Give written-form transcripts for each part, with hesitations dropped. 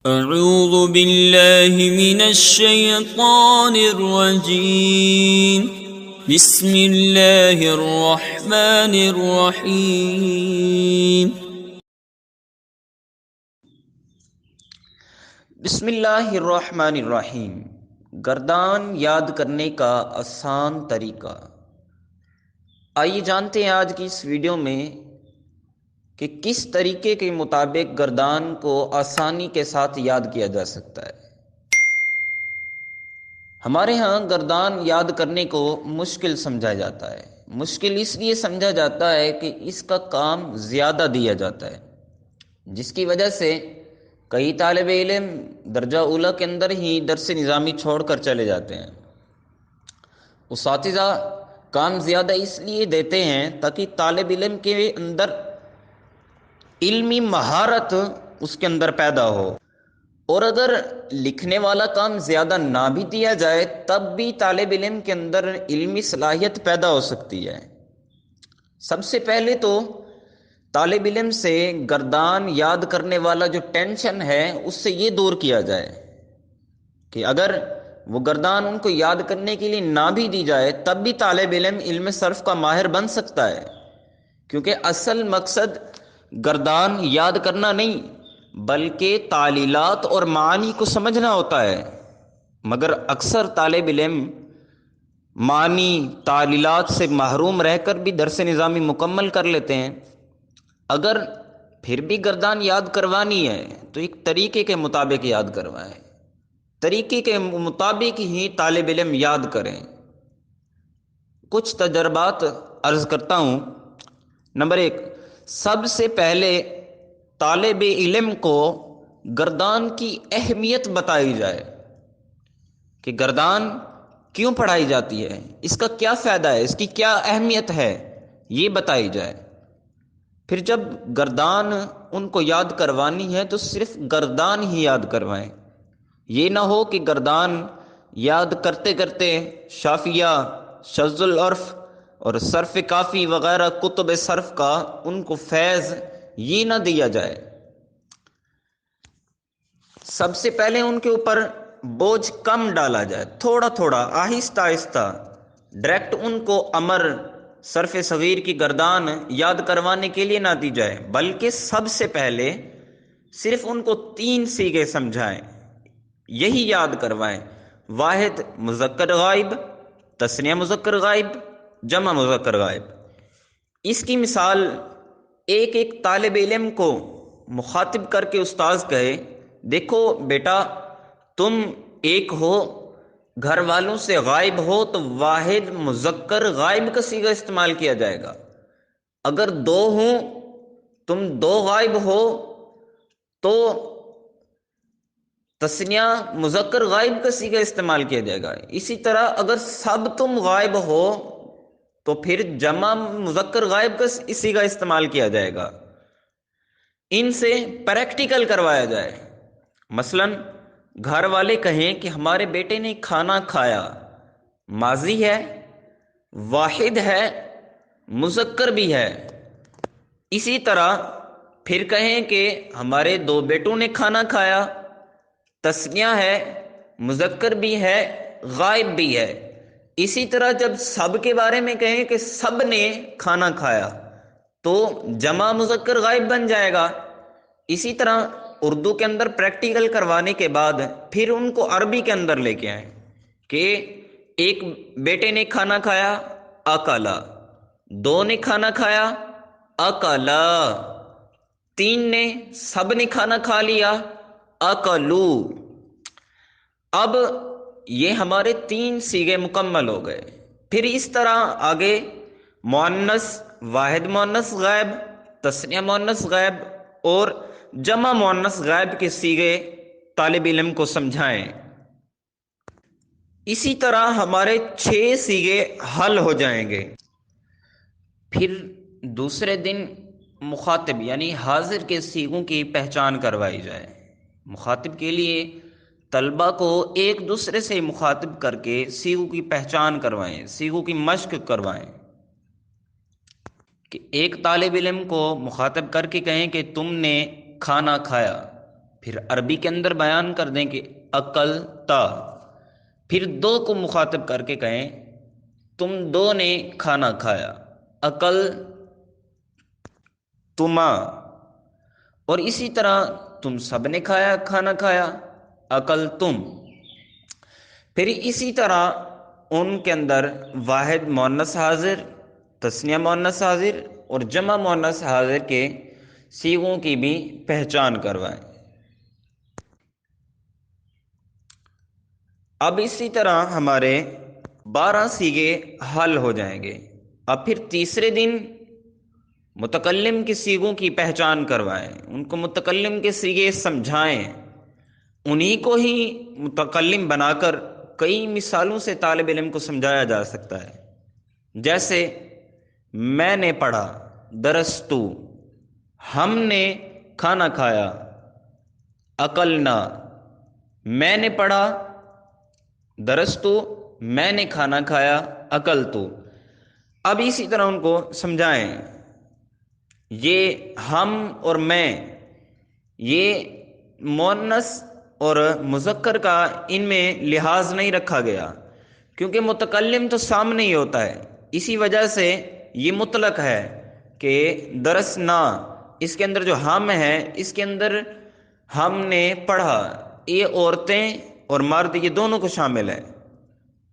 اعوذ باللہ من الشیطان الرجیم بسم اللہ الرحمن الرحیم بسم اللہ الرحمن الرحیم۔ گردان یاد کرنے کا آسان طریقہ۔ آئیے جانتے ہیں آج کی اس ویڈیو میں کہ کس طریقے کے مطابق گردان کو آسانی کے ساتھ یاد کیا جا سکتا ہے۔ ہمارے ہاں گردان یاد کرنے کو مشکل سمجھا جاتا ہے۔ مشکل اس لیے سمجھا جاتا ہے کہ اس کا کام زیادہ دیا جاتا ہے، جس کی وجہ سے کئی طالب علم درجہ اولیٰ کے اندر ہی درس نظامی چھوڑ کر چلے جاتے ہیں۔ اساتذہ کام زیادہ اس لیے دیتے ہیں تاکہ طالب علم کے اندر علمی مہارت اس کے اندر پیدا ہو، اور اگر لکھنے والا کام زیادہ نہ بھی دیا جائے تب بھی طالب علم کے اندر علمی صلاحیت پیدا ہو سکتی ہے۔ سب سے پہلے تو طالب علم سے گردان یاد کرنے والا جو ٹینشن ہے اس سے یہ دور کیا جائے کہ اگر وہ گردان ان کو یاد کرنے کے لیے نہ بھی دی جائے تب بھی طالب علم علم صرف کا ماہر بن سکتا ہے، کیونکہ اصل مقصد گردان یاد کرنا نہیں بلکہ تعلیلات اور معانی کو سمجھنا ہوتا ہے۔ مگر اکثر طالب علم معانی تعلیلات سے محروم رہ کر بھی درس نظامی مکمل کر لیتے ہیں۔ اگر پھر بھی گردان یاد کروانی ہے تو ایک طریقے کے مطابق یاد کروائیں، طریقے کے مطابق ہی طالب علم یاد کریں۔ کچھ تجربات عرض کرتا ہوں۔ نمبر 1، سب سے پہلے طالب علم کو گردان کی اہمیت بتائی جائے کہ گردان کیوں پڑھائی جاتی ہے، اس کا کیا فائدہ ہے، اس کی کیا اہمیت ہے، یہ بتائی جائے۔ پھر جب گردان ان کو یاد کروانی ہے تو صرف گردان ہی یاد کروائیں۔ یہ نہ ہو کہ گردان یاد کرتے کرتے شافیہ، شذ العرف اور صرف کافی وغیرہ کتب صرف کا ان کو فیض یہ نہ دیا جائے۔ سب سے پہلے ان کے اوپر بوجھ کم ڈالا جائے، تھوڑا تھوڑا، آہستہ آہستہ۔ ڈائریکٹ ان کو امر صرف صغیر کی گردان یاد کروانے کے لیے نہ دی جائے، بلکہ سب سے پہلے صرف ان کو 3 صیغے سمجھائیں، یہی یاد کروائیں: واحد مذکر غائب، تثنیہ مذکر غائب، جمع مذکر غائب۔ اس کی مثال ایک طالب علم کو مخاطب کر کے استاذ کہے، دیکھو بیٹا، تم ایک ہو، گھر والوں سے غائب ہو تو واحد مذکر غائب کا صیغہ استعمال کیا جائے گا۔ اگر 2 ہوں، تم 2 غائب ہو تو تثنیہ مذکر غائب کا صیغہ استعمال کیا جائے گا۔ اسی طرح اگر سب تم غائب ہو تو پھر جمع مذکر غائب کا صیغہ استعمال کیا جائے گا۔ ان سے پریکٹیکل کروایا جائے۔ مثلا گھر والے کہیں کہ ہمارے بیٹے نے کھانا کھایا، ماضی ہے، واحد ہے، مذکر بھی ہے۔ اسی طرح پھر کہیں کہ ہمارے 2 بیٹوں نے کھانا کھایا، تثنیہ ہے، مذکر بھی ہے، غائب بھی ہے۔ اسی طرح جب سب کے بارے میں کہیں کہ سب نے کھانا کھایا تو جمع مذکر غائب بن جائے گا۔ اسی طرح اردو کے اندر پریکٹیکل کروانے کے بعد پھر ان کو عربی کے اندر لے کے آئیں کہ ایک بیٹے نے کھانا کھایا، اکلا، 2 نے کھانا کھایا، اکلا، 3 نے، سب نے کھانا کھا لیا، اکلو۔ اب یہ ہمارے 3 صیغے مکمل ہو گئے۔ پھر اس طرح آگے مؤنث، واحد مؤنث غائب، تثنیہ مؤنث غائب اور جمع مؤنث غائب کے صیغے طالب علم کو سمجھائیں۔ اسی طرح ہمارے 6 صیغے حل ہو جائیں گے۔ پھر دوسرے دن مخاطب یعنی حاضر کے صیغوں کی پہچان کروائی جائے۔ مخاطب کے لیے طلبہ کو ایک دوسرے سے مخاطب کر کے صیغوں کی پہچان کروائیں، صیغوں کی مشق کروائیں۔ کہ ایک طالب علم کو مخاطب کر کے کہیں کہ تم نے کھانا کھایا، پھر عربی کے اندر بیان کر دیں کہ عقل تا، پھر دو کو مخاطب کر کے کہیں تم دو نے کھانا کھایا، عقل تما، اور اسی طرح تم سب نے کھانا کھایا، عقل تم۔ پھر اسی طرح ان کے اندر واحد مؤنث حاضر، تثنیہ مؤنث حاضر اور جمع مؤنث حاضر کے صیغوں کی بھی پہچان کروائیں۔ اب اسی طرح ہمارے 12 صیغے حل ہو جائیں گے۔ اب پھر تیسرے دن متکلم کے صیغوں کی پہچان کروائیں، ان کو متکلم کے صیغے سمجھائیں، انہی کو ہی متکلم بنا کر کئی مثالوں سے طالب علم کو سمجھایا جا سکتا ہے۔ جیسے میں نے پڑھا، درستو، ہم نے کھانا کھایا، اکلنا، میں نے پڑھا، درستو، میں نے کھانا کھایا، اکلتو۔ اب اسی طرح ان کو سمجھائیں، یہ ہم اور میں، یہ مؤنث اور مذکر کا ان میں لحاظ نہیں رکھا گیا، کیونکہ متکلم تو سامنے ہی ہوتا ہے، اسی وجہ سے یہ مطلق ہے کہ درسنا، اس کے اندر جو ہم ہے اس کے اندر ہم نے پڑھا، یہ عورتیں اور مرد یہ دونوں کو شامل ہے،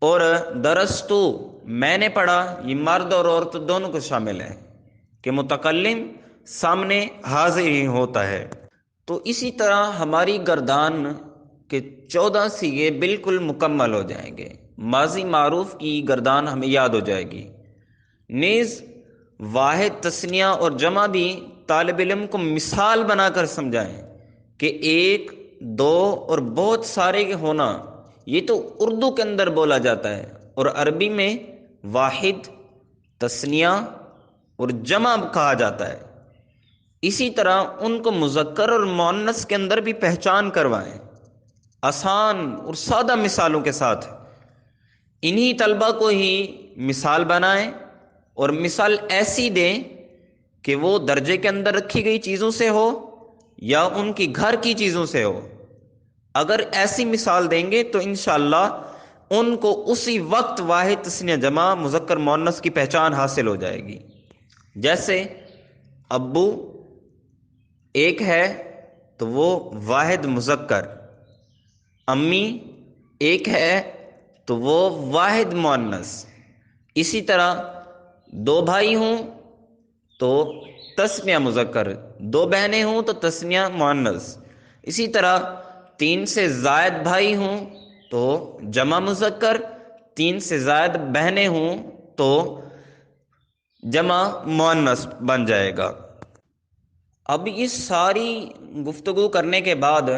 اور درستو، میں نے پڑھا، یہ مرد اور عورت دونوں کو شامل ہے کہ متکلم سامنے حاضر ہی ہوتا ہے۔ تو اسی طرح ہماری گردان کے 14 صیغے بالکل مکمل ہو جائیں گے، ماضی معروف کی گردان ہمیں یاد ہو جائے گی۔ نیز واحد، تثنیہ اور جمع بھی طالب علم کو مثال بنا کر سمجھائیں کہ ایک، دو اور بہت سارے کے ہونا، یہ تو اردو کے اندر بولا جاتا ہے، اور عربی میں واحد، تثنیہ اور جمع کہا جاتا ہے۔ اسی طرح ان کو مذکر اور مؤنث کے اندر بھی پہچان کروائیں، آسان اور سادہ مثالوں کے ساتھ۔ انہی طلبہ کو ہی مثال بنائیں اور مثال ایسی دیں کہ وہ درجے کے اندر رکھی گئی چیزوں سے ہو یا ان کی گھر کی چیزوں سے ہو۔ اگر ایسی مثال دیں گے تو انشاءاللہ ان کو اسی وقت واحد، تثنیہ، جمع، مذکر، مؤنث کی پہچان حاصل ہو جائے گی۔ جیسے ابو ایک ہے تو وہ واحد مذکر، امی ایک ہے تو وہ واحد مؤنث۔ اسی طرح دو بھائی ہوں تو تثنیہ مذکر، دو بہنیں ہوں تو تثنیہ مؤنث۔ اسی طرح 3 سے زائد بھائی ہوں تو جمع مذکر، 3 سے زائد بہنیں ہوں تو جمع مؤنث بن جائے گا۔ اب یہ ساری گفتگو کرنے کے بعد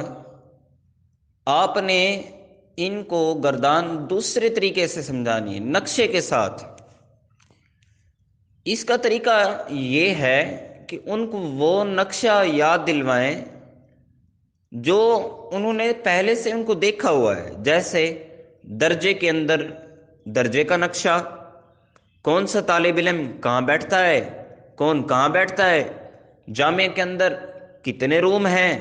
آپ نے ان کو گردان دوسرے طریقے سے سمجھانی ہے، نقشے کے ساتھ۔ اس کا طریقہ یہ ہے کہ ان کو وہ نقشہ یاد دلوائیں جو انہوں نے پہلے سے ان کو دیکھا ہوا ہے۔ جیسے درجے کے اندر درجے کا نقشہ، کون سا طالب علم کہاں بیٹھتا ہے، کون کہاں بیٹھتا ہے، جامعہ کے اندر کتنے روم ہیں،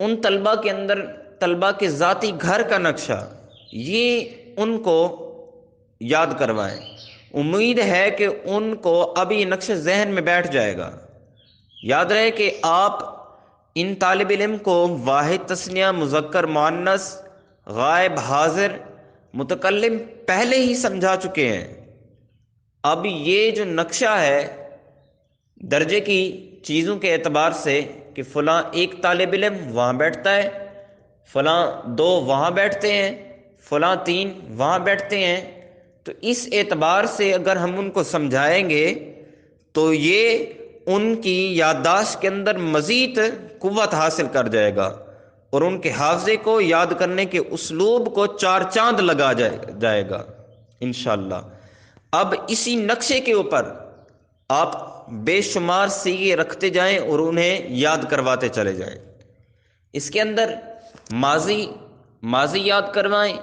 ان طلبہ کے اندر طلبہ کے ذاتی گھر کا نقشہ، یہ ان کو یاد کروائیں۔ امید ہے کہ ان کو ابھی نقشہ ذہن میں بیٹھ جائے گا۔ یاد رہے کہ آپ ان طالب علم کو واحد، تثنیہ، مذکر، مؤنث، غائب، حاضر، متکلم پہلے ہی سمجھا چکے ہیں۔ اب یہ جو نقشہ ہے درجے کی چیزوں کے اعتبار سے کہ فلاں ایک طالب علم وہاں بیٹھتا ہے، فلاں 2 وہاں بیٹھتے ہیں، فلاں 3 وہاں بیٹھتے ہیں، تو اس اعتبار سے اگر ہم ان کو سمجھائیں گے تو یہ ان کی یادداشت کے اندر مزید قوت حاصل کر جائے گا اور ان کے حافظے کو یاد کرنے کے اسلوب کو 4 چاند لگا جائے گا انشاءاللہ۔ اب اسی نقشے کے اوپر آپ بے شمار صیغے رکھتے جائیں اور انہیں یاد کرواتے چلے جائیں۔ اس کے اندر ماضی یاد کروائیں،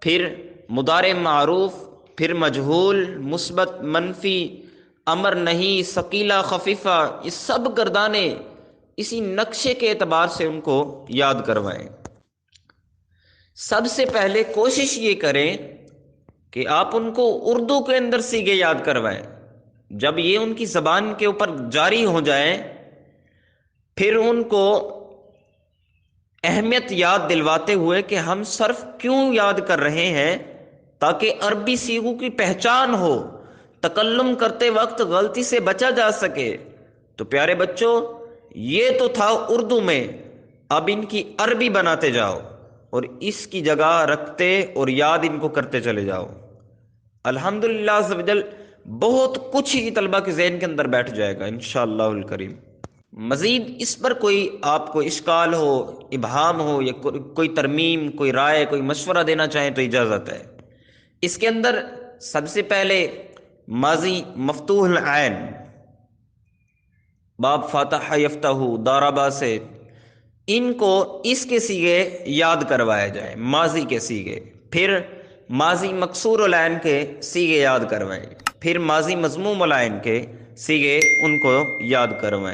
پھر مضارع معروف، پھر مجہول، مثبت، منفی، امر نہیں، ثقیلہ، خفیفہ، یہ سب گردانیں اسی نقشے کے اعتبار سے ان کو یاد کروائیں۔ سب سے پہلے کوشش یہ کریں کہ آپ ان کو اردو کے اندر سیغے یاد کروائیں۔ جب یہ ان کی زبان کے اوپر جاری ہو جائیں پھر ان کو اہمیت یاد دلواتے ہوئے کہ ہم صرف کیوں یاد کر رہے ہیں، تاکہ عربی صیغوں کی پہچان ہو، تکلم کرتے وقت غلطی سے بچا جا سکے۔ تو پیارے بچوں، یہ تو تھا اردو میں، اب ان کی عربی بناتے جاؤ اور اس کی جگہ رکھتے اور یاد ان کو کرتے چلے جاؤ۔ الحمدللہ عز و جل بہت کچھ ہی طلبہ کے ذہن کے اندر بیٹھ جائے گا انشاءاللہ الکریم۔ مزید اس پر کوئی آپ کو اشکال ہو، ابہام ہو، یا کوئی ترمیم، کوئی رائے، کوئی مشورہ دینا چاہیں تو اجازت ہے۔ اس کے اندر سب سے پہلے ماضی مفتوح العین، باب فتح یفتح، ضربہ سے ان کو اس کے سیغے یاد کروائے جائیں، ماضی کے سیغے۔ پھر ماضی مکسور العین کے سیغے یاد کروائیں، پھر ماضی مضموم العین کے سیغے ان کو یاد کروائیں۔